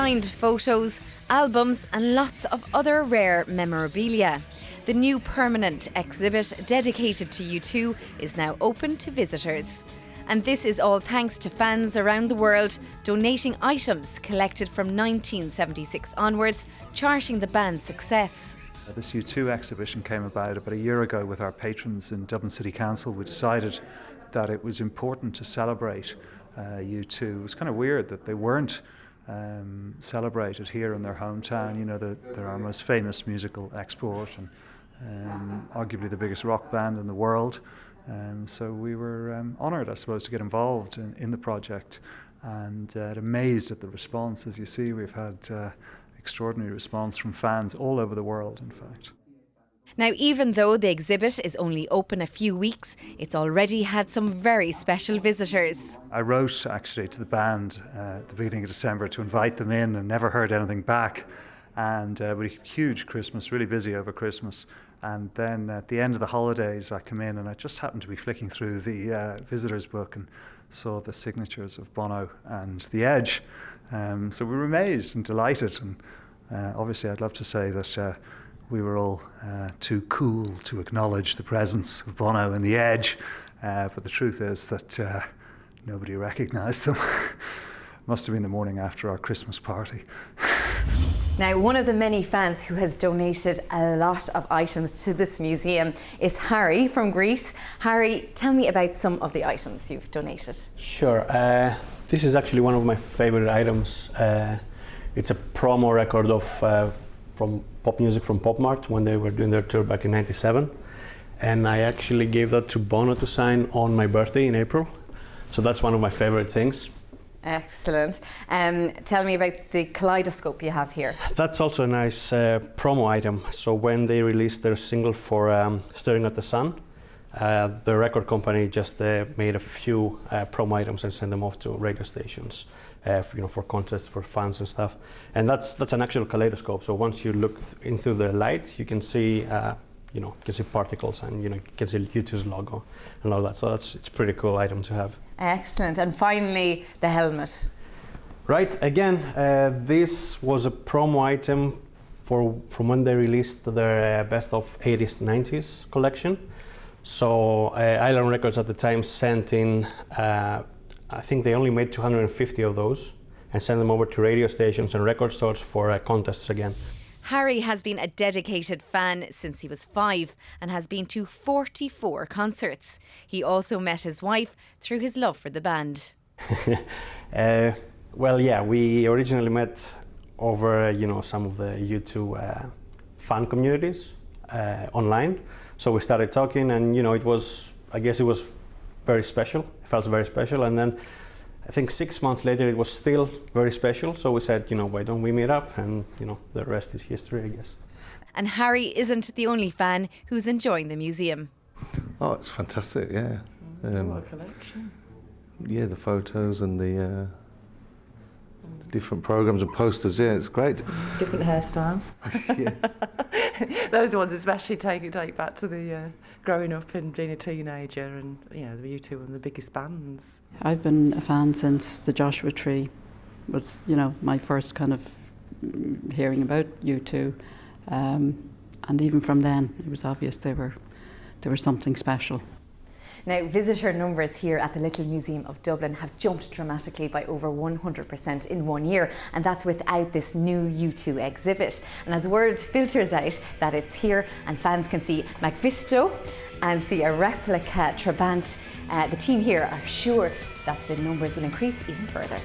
signed photos, albums and lots of other rare memorabilia. The new permanent exhibit dedicated to U2 is now open to visitors. And this is all thanks to fans around the world donating items collected from 1976 onwards, charting the band's success. This U2 exhibition came about a year ago with our patrons in Dublin City Council. We decided that it was important to celebrate U2. It was kind of weird that they weren't celebrated here in their hometown. You know, they're our most famous musical export and arguably the biggest rock band in the world. So we were honoured, I suppose, to get involved in the project, and amazed at the response. As you see, we've had extraordinary response from fans all over the world, in fact. Now, even though the exhibit is only open a few weeks, it's already had some very special visitors. I wrote actually to the band at the beginning of December to invite them in, and never heard anything back. And we had a huge Christmas, really busy over Christmas. And then at the end of the holidays, I come in and I just happened to be flicking through the visitors book and saw the signatures of Bono and The Edge. So we were amazed and delighted. And obviously I'd love to say that we were all too cool to acknowledge the presence of Bono and The Edge. But the truth is that nobody recognised them. Must have been the morning after our Christmas party. Now, one of the many fans who has donated a lot of items to this museum is Harry from Greece. Harry, tell me about some of the items you've donated. Sure. This is actually one of my favorite items. It's a promo record of from pop music from Pop Mart when they were doing their tour back in '97. And I actually gave that to Bono to sign on my birthday in April. So that's one of my favorite things. Excellent. Tell me about the kaleidoscope you have here. That's also a nice promo item. So when they released their single for Staring at the Sun, the record company just made a few promo items and sent them off to radio stations, for contests for fans and stuff. And that's an actual kaleidoscope. So once you look into the light, you can see you can see particles, and you can see U2's logo and all that. So it's a pretty cool item to have. Excellent. And finally, the helmet. Right. Again, this was a promo item from when they released their best of 80s, 90s collection. So Island Records at the time sent in, I think they only made 250 of those, and sent them over to radio stations and record stores for contests again. Harry has been a dedicated fan since he was 5 and has been to 44 concerts. He also met his wife through his love for the band. Well, yeah, we originally met over, some of the U2 fan communities online. So we started talking, and it was very special. It felt very special, and then I think 6 months later it was still very special, so we said, why don't we meet up? And, the rest is history, I guess. And Harry isn't the only fan who's enjoying the museum. Oh, it's fantastic, yeah. What a collection. Yeah, the photos and the different programmes and posters, yeah, it's great. Different hairstyles. Yes. Those ones especially take back to the growing up and being a teenager, and the U2 one of the biggest bands. I've been a fan since the Joshua Tree was, my first kind of hearing about U2, and even from then it was obvious they were something special. Now, visitor numbers here at the Little Museum of Dublin have jumped dramatically by over 100% in 1 year, and that's without this new U2 exhibit. And as word filters out that it's here and fans can see Macvisto and see a replica Trabant, the team here are sure that the numbers will increase even further.